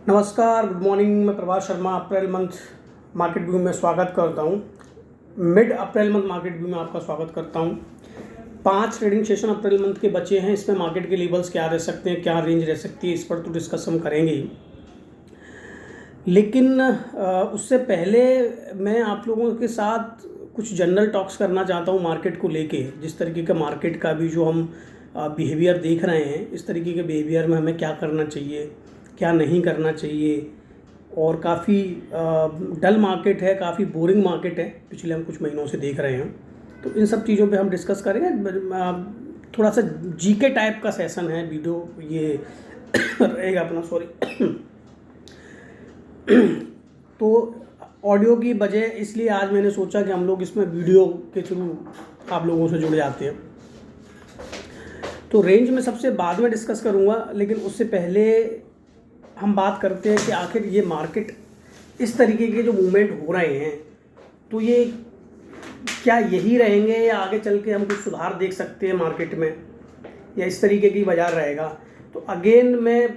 नमस्कार, good morning. मैं Prabhas Sharma April month market view में स्वागत करता हूं। Mid April month market view में आपका स्वागत करता हूं। 5 ट्रेडिंग सेशन अप्रैल मंथ के बचे हैं। इसमें मार्केट के लेवल्स क्या रह सकते हैं, क्या रेंज रह सकती है, इस पर तो डिस्कस हम करेंगे ही। लेकिन उससे पहले मैं आप लोगों के साथ कुछ जनरल टॉक्स करना चाहता हूं मार्केट को लेके। जिस तरीके का मार्केट का भी जो हम बिहेवियर देख रहे हैं, इस तरीके के बिहेवियर में हमें क्या करना चाहिए, क्या नहीं करना चाहिए। और काफ़ी डल मार्केट है, काफ़ी बोरिंग मार्केट है, पिछले हम कुछ महीनों से देख रहे हैं। तो इन सब चीज़ों पे हम डिस्कस करेंगे। थोड़ा सा जीके टाइप का सेशन है वीडियो ये रहेगा अपना, सॉरी। तो ऑडियो की बजाय इसलिए आज मैंने सोचा कि हम लोग इसमें वीडियो के थ्रू आप लोगों से जुड़ जाते हैं। तो रेंज में सबसे बाद में डिस्कस करूँगा, लेकिन उससे पहले हम बात करते हैं कि आखिर ये मार्केट इस तरीके के जो मूवमेंट हो रहे हैं, तो ये क्या यही रहेंगे या आगे चल के हम कुछ सुधार देख सकते हैं मार्केट में, या इस तरीके की बाजार रहेगा। तो अगेन मैं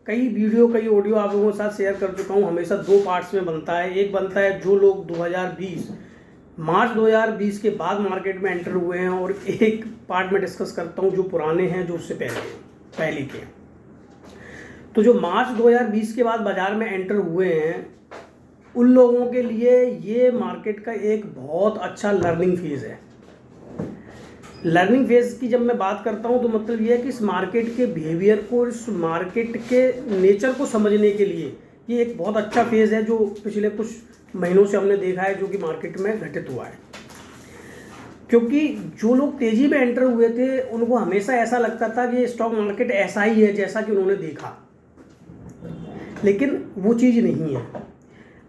कई वीडियो कई ऑडियो आप लोगों के साथ शेयर कर चुका हूँ। हमेशा 2 पार्ट्स में बनता है। एक बनता है जो लोग 2020 मार्च 2020 के बाद मार्केट में एंटर हुए हैं, और एक पार्ट में डिस्कस करता हूँ जो पुराने हैं, जो उससे पहले के हैं। तो जो मार्च 2020 के बाद बाज़ार में एंटर हुए हैं, उन लोगों के लिए ये मार्केट का एक बहुत अच्छा लर्निंग फेज़ है। लर्निंग फेज़ की जब मैं बात करता हूँ तो मतलब ये है कि इस मार्केट के बिहेवियर को, इस मार्केट के नेचर को समझने के लिए ये एक बहुत अच्छा फेज़ है, जो पिछले कुछ महीनों से हमने देखा है, जो कि मार्केट में घटित हुआ है। क्योंकि जो लोग तेज़ी में एंटर हुए थे, उनको हमेशा ऐसा लगता था कि स्टॉक मार्केट ऐसा ही है जैसा कि उन्होंने देखा, लेकिन वो चीज़ नहीं है।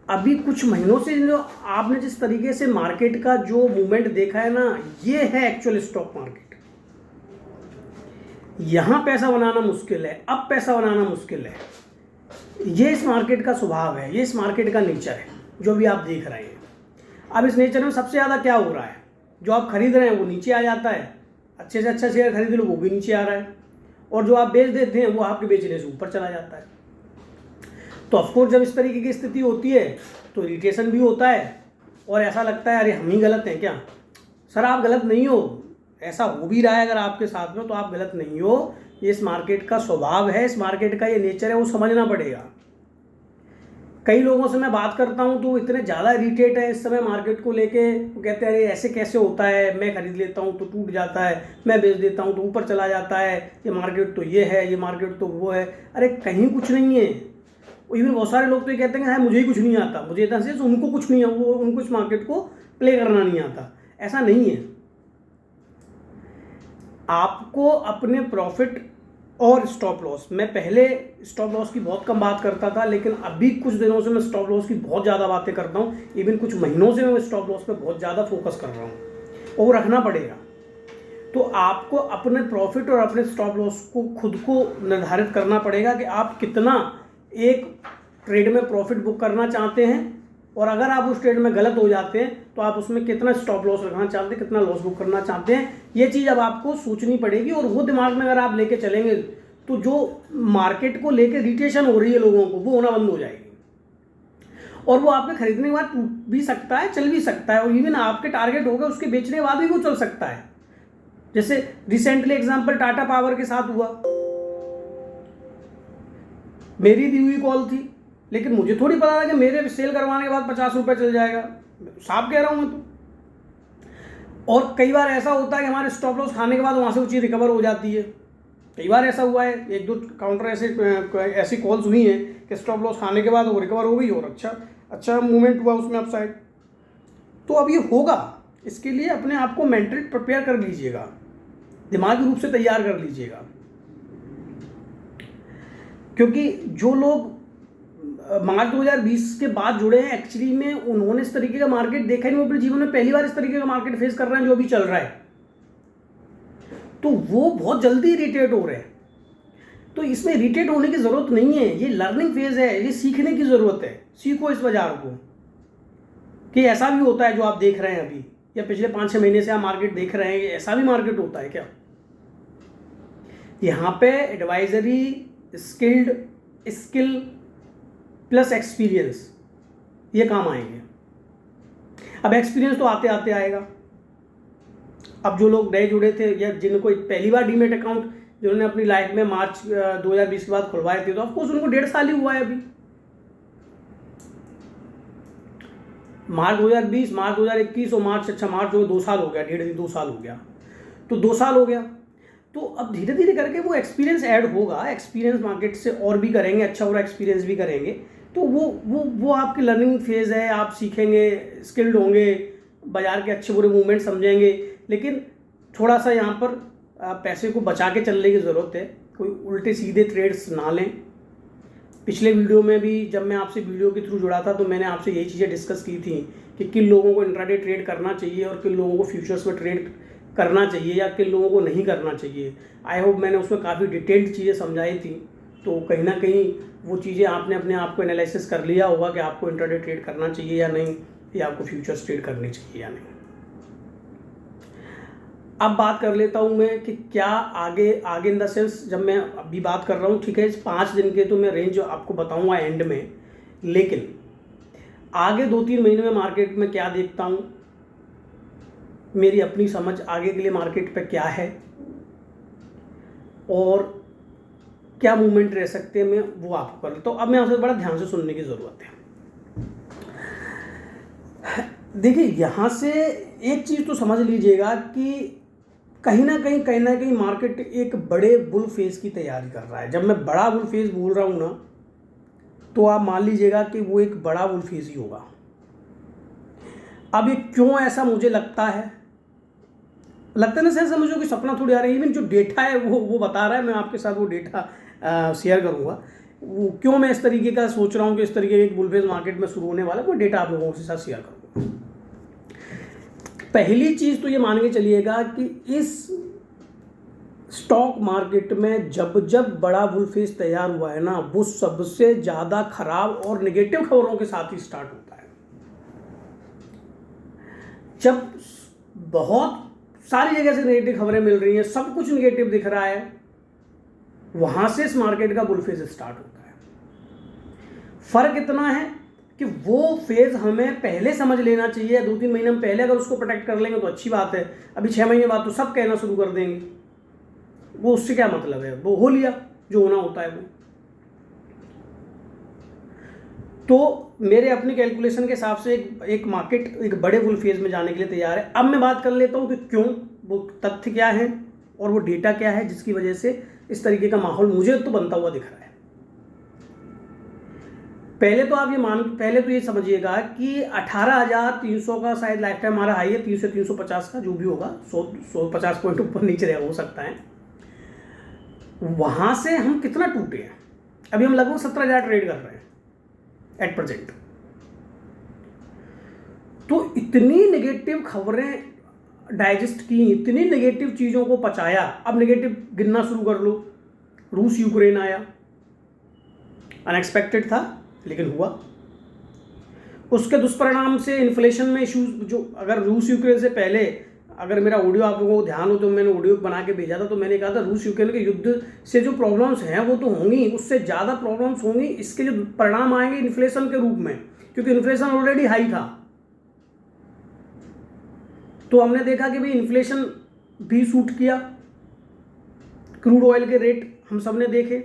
अभी कुछ महीनों से जो आपने जिस तरीके से मार्केट का जो मूवमेंट देखा है ना, ये है एक्चुअल स्टॉक मार्केट। यहाँ पैसा बनाना मुश्किल है, अब पैसा बनाना मुश्किल है। ये इस मार्केट का स्वभाव है, ये इस मार्केट का नेचर है जो भी आप देख रहे हैं। अब इस नेचर में सबसे ज़्यादा क्या हो रहा है, जो आप खरीद रहे हैं वो नीचे आ जाता है, अच्छे से अच्छा शेयर खरीद लो वो भी नीचे आ रहा है, और जो आप बेच देते हैं वो आपके बेचने से ऊपर चला जाता है। तो ऑफकोर्स जब इस तरीके की स्थिति होती है तो इरिटेशन भी होता है, और ऐसा लगता है अरे हम ही गलत हैं क्या। सर आप गलत नहीं हो, ऐसा हो भी रहा है अगर आपके साथ में तो आप गलत नहीं हो। ये इस मार्केट का स्वभाव है, इस मार्केट का ये नेचर है, वो समझना पड़ेगा। कई लोगों से मैं बात करता हूँ तो इतने ज़्यादा इरिटेट है इस समय मार्केट को लेके, वो कहते हैं अरे ऐसे कैसे होता है, मैं खरीद लेता हूँ तो टूट जाता है, मैं बेच देता हूँ तो ऊपर चला जाता है, ये मार्केट तो ये है, ये मार्केट तो वो है। अरे कहीं कुछ नहीं है। इवन बहुत सारे लोग तो ये कहते हैं कि मुझे ही कुछ नहीं आता, मुझे इतना से उनको कुछ नहीं है, वो उनको इस मार्केट को प्ले करना नहीं आता। ऐसा नहीं है। आपको अपने प्रॉफिट और स्टॉप लॉस, मैं पहले स्टॉप लॉस की बहुत कम बात करता था, लेकिन अभी कुछ दिनों से मैं स्टॉप लॉस की बहुत ज़्यादा बातें करता हूँ। इवन कुछ महीनों से मैं स्टॉप लॉस पे बहुत ज़्यादा फोकस कर रहा हूँ, और वो रखना पड़ेगा। तो आपको अपने प्रॉफिट और अपने स्टॉप लॉस को खुद को निर्धारित करना पड़ेगा कि आप कितना एक ट्रेड में प्रॉफिट बुक करना चाहते हैं, और अगर आप उस ट्रेड में गलत हो जाते हैं तो आप उसमें कितना स्टॉप लॉस रखना चाहते हैं, कितना लॉस बुक करना चाहते हैं। ये चीज़ अब आपको सोचनी पड़ेगी, और वो दिमाग में अगर आप लेके चलेंगे तो जो मार्केट को लेके इरिटेशन हो रही है लोगों को, वो होना बंद हो जाएगी, और वो आपके खरीदने के बाद टूट भी सकता है, चल भी सकता है, और इवन आपके टारगेट हो गए उसके बेचने के बाद भी वो चल सकता है। जैसे रिसेंटली एग्जाम्पल टाटा पावर के साथ हुआ। मेरी दी हुई कॉल थी, लेकिन मुझे थोड़ी पता था कि मेरे सेल करवाने के बाद 50 रुपये चल जाएगा। साफ कह रहा हूँ मैं तो। और कई बार ऐसा होता है कि हमारे स्टॉप लॉस खाने के बाद वहाँ से वो चीज़ रिकवर हो जाती है। कई बार ऐसा हुआ है, 1-2 काउंटर ऐसी कॉल्स हुई हैं कि स्टॉप लॉस खाने के बाद वो रिकवर हो गई, और अच्छा मूवमेंट हुआ उसमें अपसाइड। तो अब ये होगा, इसके लिए अपने आप को मेंटली प्रिपेयर कर लीजिएगा, दिमागी रूप से तैयार कर लीजिएगा। क्योंकि जो लोग मार्च 2020 के बाद जुड़े हैं, एक्चुअली में उन्होंने इस तरीके का मार्केट देखा नहीं, वो अपने जीवन में पहली बार इस तरीके का मार्केट फेस कर रहे हैं जो अभी चल रहा है, तो वो बहुत जल्दी इरिटेट हो रहे हैं। तो इसमें इरिटेट होने की ज़रूरत नहीं है, ये लर्निंग फेज है, ये सीखने की ज़रूरत है। सीखो इस बाजार को कि ऐसा भी होता है जो आप देख रहे हैं अभी, या पिछले 5-6 महीने से आप मार्केट देख रहे हैं, ऐसा भी मार्केट होता है क्या। यहाँ पे एडवाइजरी, स्किल प्लस एक्सपीरियंस, ये काम आएंगे। अब एक्सपीरियंस तो आते आते आएगा। अब जो लोग नए जुड़े थे या जिनको पहली बार डीमेट अकाउंट जिन्होंने अपनी लाइफ में मार्च 2020 के बाद खुलवाए थे, तो ऑफकोर्स उनको 1.5 साल ही हुआ है अभी। मार्च 2020, मार्च 2021 और मार्च जो 2 साल हो गया, 2 साल हो गया, तो 2 साल हो गया। तो अब धीरे धीरे करके वो एक्सपीरियंस ऐड होगा, एक्सपीरियंस मार्केट से और भी करेंगे, अच्छा और एक्सपीरियंस भी करेंगे, तो वो आपकी लर्निंग फेज़ है। आप सीखेंगे, स्किल्ड होंगे, बाज़ार के अच्छे बुरे मूवमेंट समझेंगे, लेकिन थोड़ा सा यहाँ पर पैसे को बचा के चलने की ज़रूरत है। कोई उल्टे सीधे ट्रेड्स ना लें। पिछले वीडियो में भी जब मैं आपसे वीडियो के थ्रू जुड़ा था तो मैंने आपसे यही चीज़ें डिस्कस की थी कि किन लोगों को इंट्राडे ट्रेड करना चाहिए और किन लोगों को फ्यूचर्स में ट्रेड करना चाहिए या किन लोगों को नहीं करना चाहिए। आई होप मैंने उसमें काफ़ी डिटेल्ड चीज़ें समझाई थी, तो कहीं ना कहीं वो चीज़ें आपने अपने आप को एनालिसिस कर लिया होगा कि आपको इंट्राडे ट्रेड करना चाहिए या नहीं, या आपको फ्यूचर्स ट्रेड करनी चाहिए या नहीं। अब बात कर लेता हूँ मैं कि क्या आगे इन द सेंस, जब मैं अभी बात कर रहा हूँ, ठीक है, इस 5 दिन के तो मैं रेंज आपको बताऊँगा एंड में, लेकिन आगे 2-3 महीने में मार्केट में क्या देखता हूँ, मेरी अपनी समझ आगे के लिए मार्केट पे क्या है और क्या मूवमेंट रह सकते हैं, मैं वो आपको कर लेता हूँ। अब मैं आपसे बड़ा ध्यान से सुनने की ज़रूरत है। देखिए, यहाँ से एक चीज़ तो समझ लीजिएगा कि कहीं ना कहीं मार्केट एक बड़े बुल फेज की तैयारी कर रहा है। जब मैं बड़ा बुल फेज बोल रहा हूँ ना, तो आप मान लीजिएगा कि वो एक बड़ा बुल फेज ही होगा। अब ये क्यों ऐसा मुझे लगता है ना, सर समझो कि सपना थोड़ी आ रही है। इवन जो डेटा है वो बता रहा है, मैं आपके साथ वो डेटा शेयर करूँगा। वो क्यों मैं इस तरीके का सोच रहा हूँ कि इस तरीके के एक बुल फेज मार्केट में शुरू होने वाला है, वो डेटा आप लोगों के साथ शेयर करूँगा। पहली चीज़ तो ये मान के चलिएगा कि इस स्टॉक मार्केट में जब बड़ा बुल फेज तैयार हुआ है ना, वो सबसे ज़्यादा खराब और नेगेटिव खबरों के साथ ही स्टार्ट होता है। जब बहुत सारी जगह से नेगेटिव खबरें मिल रही हैं, सब कुछ नेगेटिव दिख रहा है, वहां से इस मार्केट का बुल फेज स्टार्ट होता है। फर्क इतना है कि वो फेज हमें पहले समझ लेना चाहिए। 2-3 महीने हम पहले अगर उसको प्रोटेक्ट कर लेंगे तो अच्छी बात है। अभी 6 महीने बाद तो सब कहना शुरू कर देंगे, वो उससे क्या मतलब है, वो हो लिया जो होना होता है वो। तो मेरे अपनी कैलकुलेशन के हिसाब से एक मार्केट एक बड़े बुल फेज में जाने के लिए तैयार है। अब मैं बात कर लेता हूँ कि क्यों, वो तथ्य क्या है और वो डेटा क्या है जिसकी वजह से इस तरीके का माहौल मुझे तो बनता हुआ दिख रहा है। पहले तो ये समझिएगा कि 18,300 का शायद लाइफ टाइम हमारा हाई है, 300 से 350 का जो भी होगा, 150 पॉइंट ऊपर नीचे हो सकता है। वहां से हम कितना टूटे हैं, अभी हम लगभग 17,000 ट्रेड कर रहे हैं एट प्रेजेंट। तो इतनी नेगेटिव खबरें डाइजेस्ट की, इतनी नेगेटिव चीज़ों को पचाया। अब नेगेटिव गिनना शुरू कर लो। रूस यूक्रेन आया, अनएक्सपेक्टेड था लेकिन हुआ। उसके दुष्परिणाम से इन्फ्लेशन में इश्यूज, जो अगर रूस यूक्रेन से पहले, अगर मेरा ऑडियो आप लोगों को ध्यान हो तो मैंने ऑडियो बना के भेजा था, तो मैंने कहा था रूस यूक्रेन के युद्ध से जो प्रॉब्लम्स हैं वो तो होंगी, उससे ज़्यादा प्रॉब्लम्स होंगी इसके जो परिणाम आएंगे इन्फ्लेशन के रूप में, क्योंकि इन्फ्लेशन ऑलरेडी हाई था। तो हमने देखा कि भाई इन्फ्लेशन भी शूट किया, क्रूड ऑयल के रेट हम सब ने देखे,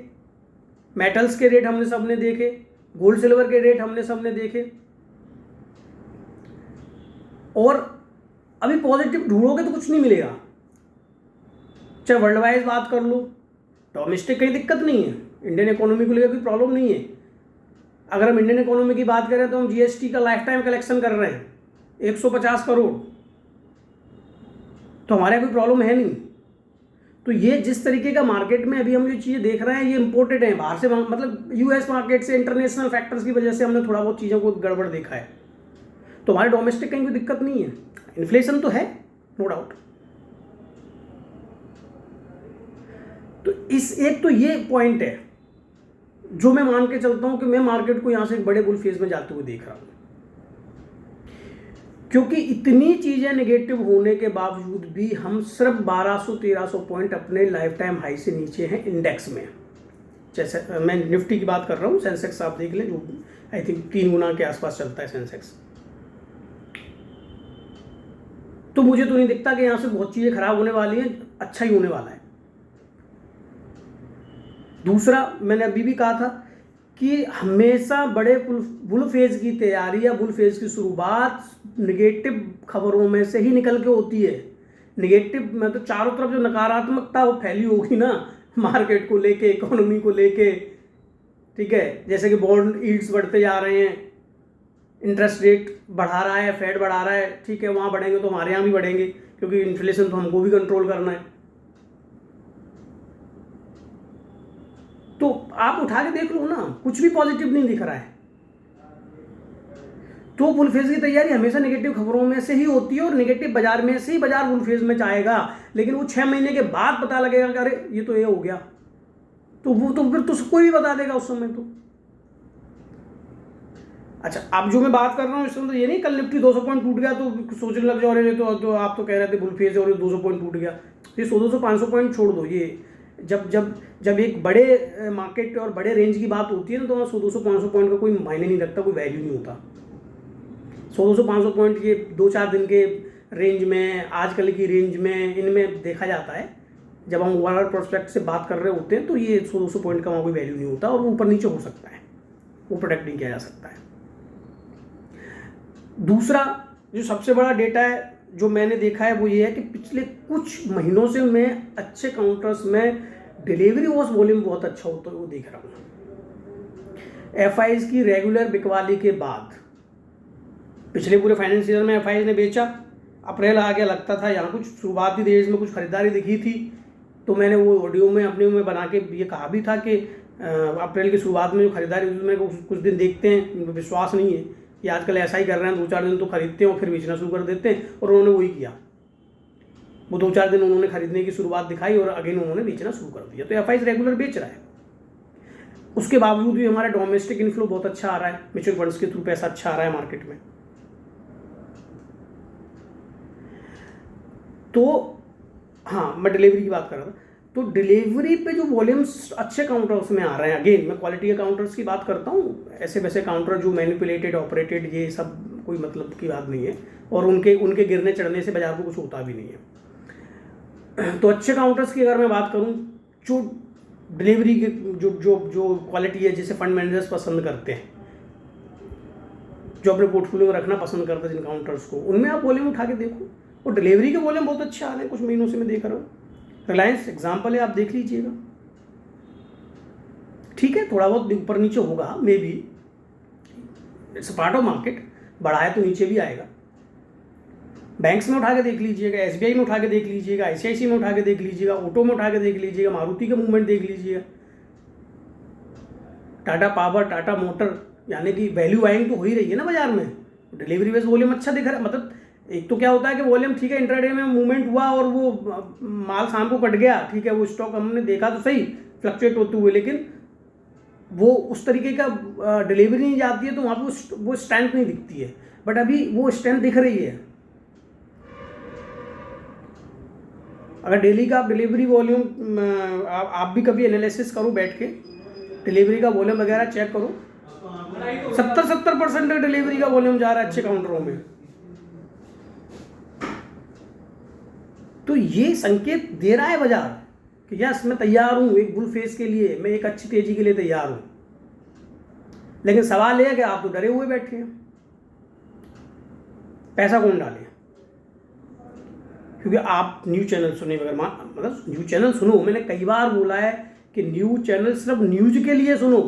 मेटल्स के रेट हमने सब ने देखे, गोल्ड सिल्वर के रेट हमने सब ने देखे, और अभी पॉजिटिव ढूंढोगे तो कुछ नहीं मिलेगा। चाहे वर्ल्ड वाइज बात कर लो, डोमेस्टिक कहीं दिक्कत नहीं है, इंडियन इकोनॉमी को लेकर कोई प्रॉब्लम नहीं है। अगर हम इंडियन इकोनॉमी की बात करें तो हम जीएसटी का लाइफ टाइम कलेक्शन कर रहे हैं 150 करोड़, तो हमारे कोई प्रॉब्लम है नहीं। तो ये जिस तरीके का मार्केट में अभी हम जो चीज़ें देख रहे हैं ये इंपोर्टेड है बाहर से, मतलब यूएस मार्केट से, इंटरनेशनल फैक्टर्स की वजह से हमने थोड़ा बहुत चीज़ों को गड़बड़ देखा है। तो हमारे डोमेस्टिक कहीं कोई दिक्कत नहीं है, इन्फ्लेशन तो है नो डाउट। तो एक तो ये पॉइंट है जो मैं मान के चलता हूं कि मैं मार्केट को यहां से एक बड़े बुल फेज में जाते हुए देख रहा हूं, क्योंकि इतनी चीजें नेगेटिव होने के बावजूद भी हम सिर्फ 1200-1300 पॉइंट अपने लाइफ टाइम हाई से नीचे हैं इंडेक्स में। जैसे मैं निफ्टी की बात कर रहा हूँ, सेंसेक्स आप देख लें, जो आई थिंक 3 गुना के आसपास चलता है सेंसेक्स। तो मुझे तो नहीं दिखता कि यहाँ से बहुत चीज़ें खराब होने वाली हैं, अच्छा ही होने वाला है। दूसरा, मैंने अभी भी कहा था कि हमेशा बड़े बुल फेज की तैयारी या बुल फेज की शुरुआत निगेटिव खबरों में से ही निकल के होती है। निगेटिव में तो चारों तरफ जो नकारात्मकता वो फैली होगी ना, मार्केट को लेके, इकोनॉमी को लेके, ठीक है, जैसे कि बॉन्ड यील्ड्स बढ़ते जा रहे हैं, इंटरेस्ट रेट बढ़ा रहा है, फेड बढ़ा रहा है, ठीक है, वहाँ बढ़ेंगे तो हमारे यहाँ भी बढ़ेंगे, क्योंकि इन्फ्लेशन तो हमको भी कंट्रोल करना है। तो आप उठा के देख लो ना, कुछ भी पॉजिटिव नहीं दिख रहा है। तो बुल फेज की तैयारी हमेशा नेगेटिव खबरों में से ही होती है, और नेगेटिव बाजार में से ही बाजार बुल फेज में जाएगा। लेकिन वो 6 महीने के बाद पता लगेगा कि अरे ये तो ये हो गया, तो वो तो फिर तो कोई भी बता देगा उस समय तो। अच्छा, अब जो मैं बात कर रहा हूँ इसमें तो ये नहीं कल निफ्टी 200 पॉइंट टूट गया तो सोचने लग जाओ अरे तो आप तो कह रहे थे बुल फेज और 200 पॉइंट टूट गया। ये 100-200-500 पॉइंट छोड़ दो, ये जब एक बड़े मार्केट और बड़े रेंज की बात होती है ना, तो 100-200-500 पॉइंट का कोई मायने नहीं रखता, कोई वैल्यू नहीं होता। 100-200-500 पॉइंट ये 2-4 दिन के रेंज में, आजकल की रेंज में, इनमें देखा जाता है। जब हम ओवरऑल प्रोस्पेक्ट से बात कर रहे होते हैं तो ये 100-200 पॉइंट का वहाँ कोई वैल्यू नहीं होता, और वो ऊपर नीचे हो सकता है, वो प्रोटेक्ट नहीं किया जा सकता है। दूसरा जो सबसे बड़ा डेटा है जो मैंने देखा है वो ये है कि पिछले कुछ महीनों से मैं अच्छे काउंटर्स में डिलीवरी वॉस वॉल्यूम बहुत अच्छा होता है वो देख रहा हूँ। एफआईज की रेगुलर बिकवाली के बाद पिछले पूरे फाइनेंस ईयर में एफआईज ने बेचा, अप्रैल आ गया, लगता था यहाँ कुछ शुरुआती डेज में कुछ खरीदारी दिखी थी, तो मैंने वो ऑडियो में अपने में बना के ये कहा भी था कि अप्रैल की शुरुआत में जो खरीदारी उसमें कुछ दिन देखते हैं, विश्वास नहीं है, ये आजकल ऐसा ही कर रहे हैं, 2-4 दिन तो खरीदते हैं और फिर बेचना शुरू कर देते हैं, और उन्होंने वही किया। वो 2-4 दिन उन्होंने खरीदने की शुरुआत दिखाई और अगेन उन्होंने बेचना शुरू कर दिया। तो एफआईज रेगुलर बेच रहा है, उसके बावजूद भी हमारा डोमेस्टिक इनफ्लो बहुत अच्छा आ रहा है, म्यूचुअल फंड्स के थ्रू पैसा अच्छा आ रहा है मार्केट में। तो हाँ, मैं डिलीवरी की बात कर रहा था, तो डिलीवरी पे जो वॉल्यूम्स अच्छे काउंटर्स में आ रहे हैं, अगेन मैं क्वालिटी के काउंटर्स की बात करता हूँ, ऐसे वैसे काउंटर जो मैनिपुलेटेड ऑपरेटेड ये सब कोई मतलब की बात नहीं है, और उनके गिरने चढ़ने से बाजार को कुछ होता भी नहीं है। तो अच्छे काउंटर्स की अगर मैं बात करूँ, जो डिलीवरी के जो क्वालिटी है, जिसे फंड मैनेजर्स पसंद करते हैं, जो अपने पोर्टफोलियो में रखना पसंद करते हैं जिन काउंटर्स को, उनमें आप वॉल्यूम उठा के देखो, और डिलीवरी के वॉल्यूम बहुत अच्छे आ रहे हैं कुछ महीनों से मैं देख रहा हूँ। रिलायंस एग्जाम्पल है, आप देख लीजिएगा, ठीक है, थोड़ा बहुत ऊपर नीचे होगा, may be it's part of market, बढ़ा है तो नीचे भी आएगा। बैंक्स में उठा के देख लीजिएगा, एसबीआई में उठा के देख लीजिएगा, आईसीआईसी में उठा के देख लीजिएगा, ऑटो में उठा के देख लीजिएगा, मारुति का मूवमेंट देख लीजिएगा, टाटा पावर, टाटा मोटर, यानी कि वैल्यू बाइंग तो हो ही रही है ना बाजार में। डिलीवरी बेस्ड वॉल्यूम अच्छा दिख रहा है, मतलब एक तो क्या होता है कि वॉल्यूम ठीक है, इंट्राडे में मूवमेंट हुआ और वो माल शाम को कट गया, ठीक है, वो स्टॉक हमने देखा तो सही फ्लक्चुएट होते हुए, लेकिन वो उस तरीके का डिलीवरी नहीं जाती है, तो वहाँ पे वो स्ट्रेंथ नहीं दिखती है। बट अभी वो स्ट्रेंथ दिख रही है। अगर डेली का आप डिलीवरी वॉल्यूम आप भी कभी एनालिसिस करो बैठ के, डिलीवरी का वॉल्यूम वगैरह चेक करो, 70% डिलीवरी का वॉल्यूम जा रहा है अच्छे काउंटरों में। तो ये संकेत दे रहा है बाजार कि यस मैं तैयार हूं एक बुल फेस के लिए, मैं एक अच्छी तेजी के लिए तैयार हूं। लेकिन सवाल यह है कि आप तो डरे हुए बैठे हैं, पैसा कौन डाले? क्योंकि आप न्यूज चैनल सुने बगैर, मतलब न्यूज चैनल सुनो, मैंने कई बार बोला है कि न्यूज चैनल सिर्फ न्यूज के लिए सुनो,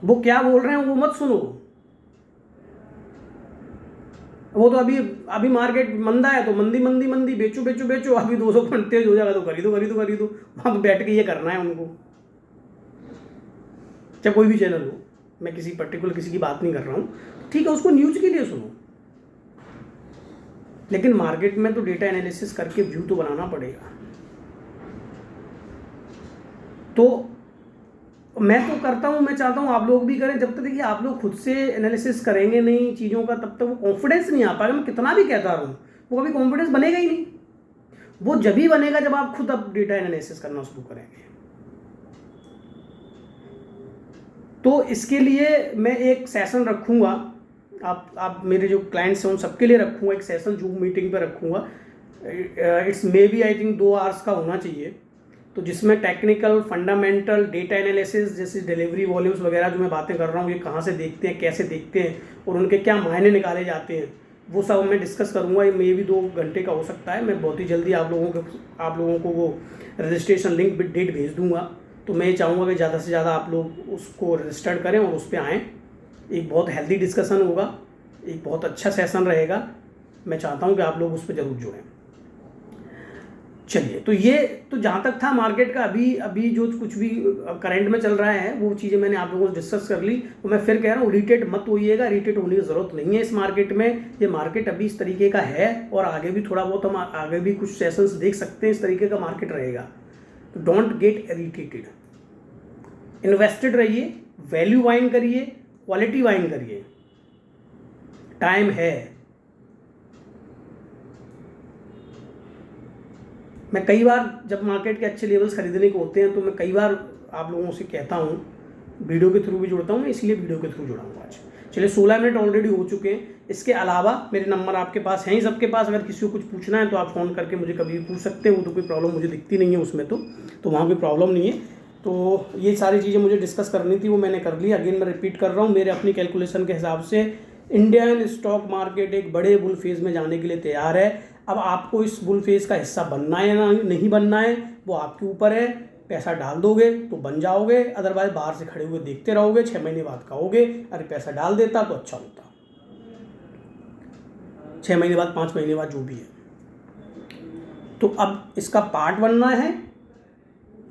वो क्या बोल रहे हैं वो मत सुनो। वो तो अभी मार्केट मंदा है तो मंदी बेचो, अभी 200 पॉइंट तेज हो जाएगा तो खरीदो, वहां तो बैठ के ये करना है उनको। चाहे कोई भी चैनल हो, मैं किसी पर्टिकुलर किसी की बात नहीं कर रहा हूं, ठीक है, उसको न्यूज के लिए सुनो, लेकिन मार्केट में तो डेटा एनालिसिस करके व्यू तो बनाना पड़ेगा। तो मैं तो करता हूं, मैं चाहता हूं आप लोग भी करें। जब तक देखिए आप लोग खुद से एनालिसिस करेंगे नहीं चीज़ों का, तब तक वो कॉन्फिडेंस नहीं आ पाएगा। मैं कितना भी कहता रहूं, वो कभी कॉन्फिडेंस बनेगा ही नहीं। वो जब ही बनेगा जब आप खुद अब डेटा एनालिसिस करना शुरू करेंगे। तो इसके लिए मैं एक सेशन रखूँगा, आप मेरे जो क्लाइंट्स हैं उन सबके लिए रखूँगा एक सेशन, जूम मीटिंग पे रखूँगा। It's may be I think 2 hours का होना चाहिए। तो जिसमें टेक्निकल, फंडामेंटल, डेटा एनालिसिस, जैसे डिलीवरी वॉल्यूम्स वगैरह जो मैं बातें कर रहा हूँ, ये कहाँ से देखते हैं, कैसे देखते हैं और उनके क्या मायने निकाले जाते हैं, वो सब मैं डिस्कस करूँगा। ये मे भी 2 घंटे का हो सकता है। मैं बहुत ही जल्दी आप लोगों को वो रजिस्ट्रेशन लिंक डेट भेज दूँगा। तो मैं चाहूँगा कि ज़्यादा से ज़्यादा आप लोग उसको रजिस्टर्ड करें और उस पर आएँ। एक बहुत हेल्दी डिस्कशन होगा, एक बहुत अच्छा सेशन रहेगा। मैं चाहता हूँ कि आप लोग उस पर ज़रूर जुड़ें। चलिए, तो ये तो जहाँ तक था मार्केट का। अभी जो कुछ भी करंट में चल रहा है वो चीज़ें मैंने आप लोगों से डिस्कस कर ली। तो मैं फिर कह रहा हूँ, इरिटेट मत होइएगा, इरिटेट होने की ज़रूरत नहीं है इस मार्केट में। ये मार्केट अभी इस तरीके का है और आगे भी थोड़ा बहुत हम आगे भी कुछ सेशंस देख सकते हैं, इस तरीके का मार्केट रहेगा। तो डोंट गेट इरिटेटेड, इन्वेस्टेड रहिए, वैल्यू बाइंग करिए, क्वालिटी बाइंग करिए। टाइम है। मैं कई बार जब मार्केट के अच्छे लेवल्स खरीदने को होते हैं तो मैं कई बार आप लोगों से कहता हूँ, वीडियो के थ्रू भी जुड़ता हूँ, इसलिए वीडियो के थ्रू जुड़ा हूँ आज। चलिए, 16 मिनट ऑलरेडी हो चुके हैं। इसके अलावा मेरे नंबर आपके पास हैं ही सबके पास। अगर किसी को कुछ पूछना है तो आप फ़ोन करके मुझे कभी भी पूछ सकते हैं। वो तो कोई प्रॉब्लम मुझे दिखती नहीं है उसमें, तो वहाँ कोई प्रॉब्लम नहीं है। तो ये सारी चीज़ें मुझे डिस्कस करनी थी, वो मैंने कर ली। अगेन मैं रिपीट कर रहा हूँ, मेरे अपनी कैलकुलेशन के हिसाब से इंडियन स्टॉक मार्केट एक बड़े बुल फेज़ में जाने के लिए तैयार है। अब आपको इस बुल फेज़ का हिस्सा बनना है या नहीं बनना है वो आपके ऊपर है। पैसा डाल दोगे तो बन जाओगे, अदरवाइज बाहर से खड़े हुए देखते रहोगे। 6 महीने बाद कहोगे अरे पैसा डाल देता तो अच्छा होता। 6 महीने बाद, 5 महीने बाद, जो भी है। तो अब इसका पार्ट बनना है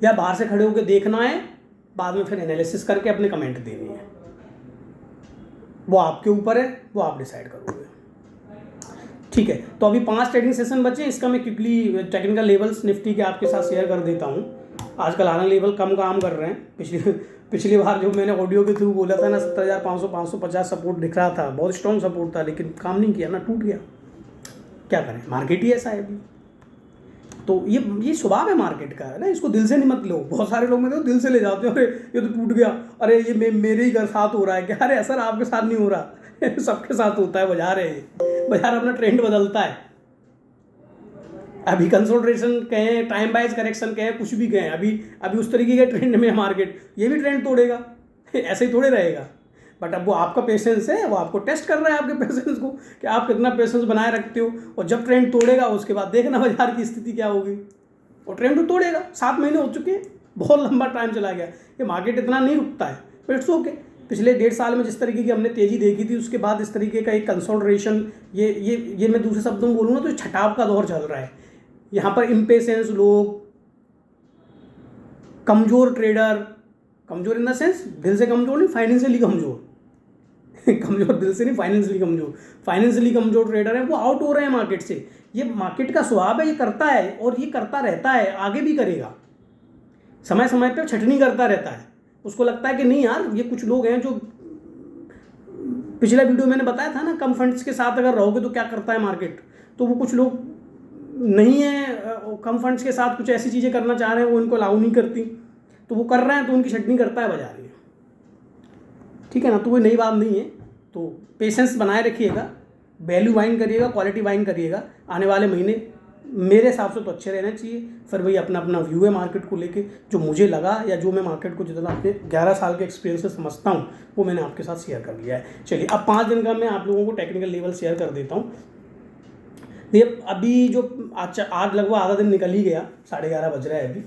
या बाहर से खड़े होकर देखना है, बाद में फिर एनालिसिस करके अपने कमेंट देनी है, वो आपके ऊपर है, वो आप डिसाइड करोगे। ठीक है, तो अभी 5 ट्रेडिंग सेशन बचे। इसका मैं क्विकली टेक्निकल लेवल्स निफ्टी के आपके साथ शेयर कर देता हूँ। आजकल आना लेवल कम काम कर रहे हैं। पिछली बार जो मैंने ऑडियो के थ्रू बोला था ना, 70,500 550 सपोर्ट दिख रहा था, बहुत स्ट्रॉन्ग सपोर्ट था, लेकिन काम नहीं किया ना, टूट गया। क्या करें, मार्केट ही ऐसा है अभी। तो ये स्वभाव है मार्केट का, है ना। इसको दिल से नहीं मत लो। बहुत सारे लोग मेरे दिल से ले जाते हैं, अरे ये तो टूट गया, अरे ये मेरे ही साथ हो रहा है क्या? अरे सर, आपके साथ नहीं हो रहा सबके साथ होता है। बाजार अपना ट्रेंड बदलता है। अभी कंसोलिडेशन कहें, टाइम वाइज करेक्शन कहें, कुछ भी कहें, अभी उस तरीके के ट्रेंड में मार्केट, ये भी ट्रेंड तोड़ेगा ऐसे ही थोड़े रहेगा। बट अब वो आपका पेशेंस है, वो आपको टेस्ट कर रहा है, आपके पेशेंस को, कि आप कितना पेशेंस बनाए रखते हो। और जब ट्रेंड तोड़ेगा उसके बाद देखना बाजार की स्थिति क्या होगी। और ट्रेंड तो तोड़ेगा। 7 महीने हो चुके हैं, बहुत लंबा टाइम चला गया। ये मार्केट इतना नहीं रुकता है, बट इट्स ओके। पिछले 1.5 साल में जिस तरीके की हमने तेज़ी देखी थी, उसके बाद इस तरीके का एक कंसोलिडेशन, ये मैं दूसरे शब्दों में बोलूँगा तो छटाव का दौर चल रहा है। यहाँ पर इम्पेशेंस लोग, कमज़ोर ट्रेडर, कमज़ोर इन द सेंस दिल से कमज़ोर नहीं, फाइनेंशियली कमज़ोर कमज़ोर दिल से नहीं, फाइनेंशियली कमज़ोर ट्रेडर है, वो आउट हो रहे हैं मार्केट से। ये मार्केट का स्वभाव है, ये करता है और ये करता रहता है, आगे भी करेगा। समय समय पे छटनी करता रहता है। उसको लगता है कि नहीं यार, ये कुछ लोग हैं जो, पिछला वीडियो मैंने बताया था ना, कम फंड्स के साथ अगर रहोगे तो क्या करता है मार्केट। तो वो कुछ लोग नहीं है, कम फंड्स के साथ कुछ ऐसी चीज़ें करना चाह रहे हैं, वो इनको अलाउ नहीं करती, तो वो कर रहे हैं, तो उनकी छटनी करता है बाजार में। ठीक है ना, तो कोई नई बात नहीं है। तो पेशेंस बनाए रखिएगा, वैल्यू बाइंग करिएगा, क्वालिटी बाइंग करिएगा। आने वाले महीने मेरे हिसाब से तो अच्छे रहने चाहिए। फिर वही अपना अपना व्यू है मार्केट को लेके। जो मुझे लगा या जो मैं मार्केट को जितना अपने 11 साल के एक्सपीरियंस से समझता हूँ, वो मैंने आपके साथ शेयर कर लिया है। चलिए, अब 5 दिन का मैं आप लोगों को टेक्निकल लेवल शेयर कर देता हूँ। ये अभी जो आज लगभग आधा दिन निकल ही गया, 11:30 बज रहा है अभी।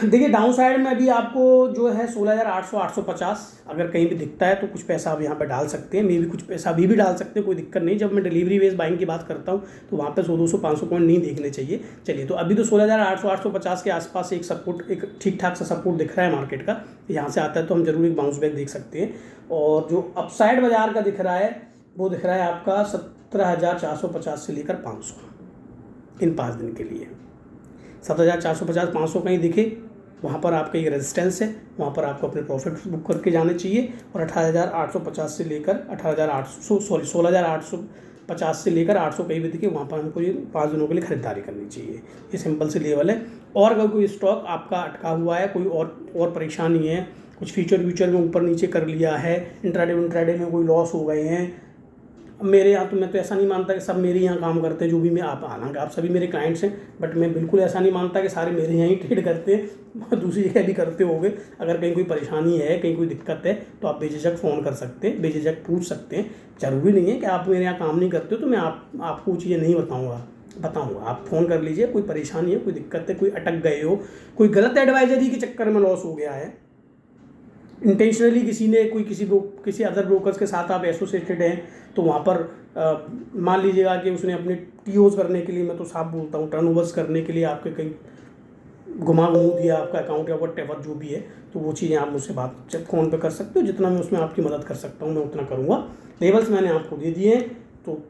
देखिए, डाउन साइड में अभी आपको जो है 16,800 850 अगर कहीं भी दिखता है तो कुछ पैसा आप यहाँ पर डाल सकते हैं। मे भी कुछ पैसा अभी भी डाल सकते हैं, कोई दिक्कत नहीं। जब मैं डिलीवरी बेस बाइंग की बात करता हूँ तो वहाँ पे 100 200 500 पॉइंट नहीं देखने चाहिए। चलिए, तो अभी तो 16,800 850 के आसपास एक सपोर्ट, एक ठीक ठाक सा सपोर्ट दिख रहा है मार्केट का। यहाँ से आता है तो हम जरूर एक बाउंस बैक देख सकते हैं। और जो अपसाइड बाजार का दिख रहा है वो दिख रहा है आपका 17,450 से लेकर 500 इन 5 दिन के लिए। 7,450 500 कहीं दिखे, वहाँ पर आपका एक रेजिस्टेंस है, वहाँ पर आपको अपने प्रॉफिट बुक करके जाने चाहिए। और 18,850 से लेकर 16,800 50 से लेकर 800 कहीं भी दिखे वहाँ पर हमको ये 5 दिनों के लिए ख़रीदारी करनी चाहिए। ये सिंपल सी लेवल है। और अगर कोई स्टॉक आपका अटका हुआ है, कोई और परेशानी है, कुछ फीचर में ऊपर नीचे कर लिया है, इंट्राडे में कोई लॉस हो गए हैं, मेरे यहाँ तो मैं तो ऐसा नहीं मानता कि सब मेरे यहाँ काम करते हैं जो भी मैं हालांकि आप सभी मेरे क्लाइंट्स हैं, बट मैं बिल्कुल ऐसा नहीं मानता कि सारे मेरे यहाँ ही ट्रेड करते हैं, दूसरी जगह भी करते होंगे। अगर कहीं कोई परेशानी है, कहीं कोई दिक्कत है तो आप बेझिझक फ़ोन कर सकते हैं, बेझिझक पूछ सकते हैं। ज़रूरी नहीं है कि आप मेरे यहाँ काम नहीं करते हो तो मैं आपको चीज़ें नहीं बताऊँगा। आप फ़ोन कर लीजिए, कोई परेशानी है, कोई दिक्कत है, कोई अटक गए हो, कोई गलत एडवाइजरी के चक्कर में लॉस हो गया है, इंटेंशनली किसी ने किसी अदर ब्रोकर्स के साथ आप एसोसिएटेड हैं तो वहाँ पर मान लीजिएगा कि उसने अपने टीओज करने के लिए, मैं तो साफ बोलता हूँ, टर्नओवर्स करने के लिए आपके कहीं घुमा दिया आपका अकाउंट या व्हाटएवर जो भी है, तो वो चीज़ें आप मुझसे बात फ़ोन पे कर सकते हो। जितना मैं उसमें आपकी मदद कर सकता हूँ मैं उतना करूँगा। लेवल्स मैंने आपको दे दिए हैं। तो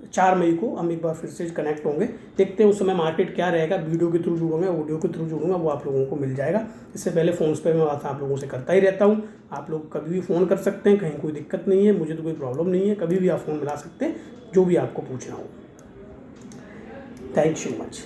4 मई को हम एक बार फिर से कनेक्ट होंगे, देखते हैं उस समय मार्केट क्या रहेगा। वीडियो के थ्रू जुड़ूंगा, ऑडियो के थ्रू जुड़ूंगा, वो आप लोगों को मिल जाएगा। इससे पहले फ़ोन्स पे मैं बात आप लोगों से करता ही रहता हूँ। आप लोग कभी भी फ़ोन कर सकते हैं, कहीं कोई दिक्कत नहीं है, मुझे तो कोई प्रॉब्लम नहीं है, कभी भी आप फ़ोन मिला सकते हैं जो भी आपको पूछना हो। Thank you much.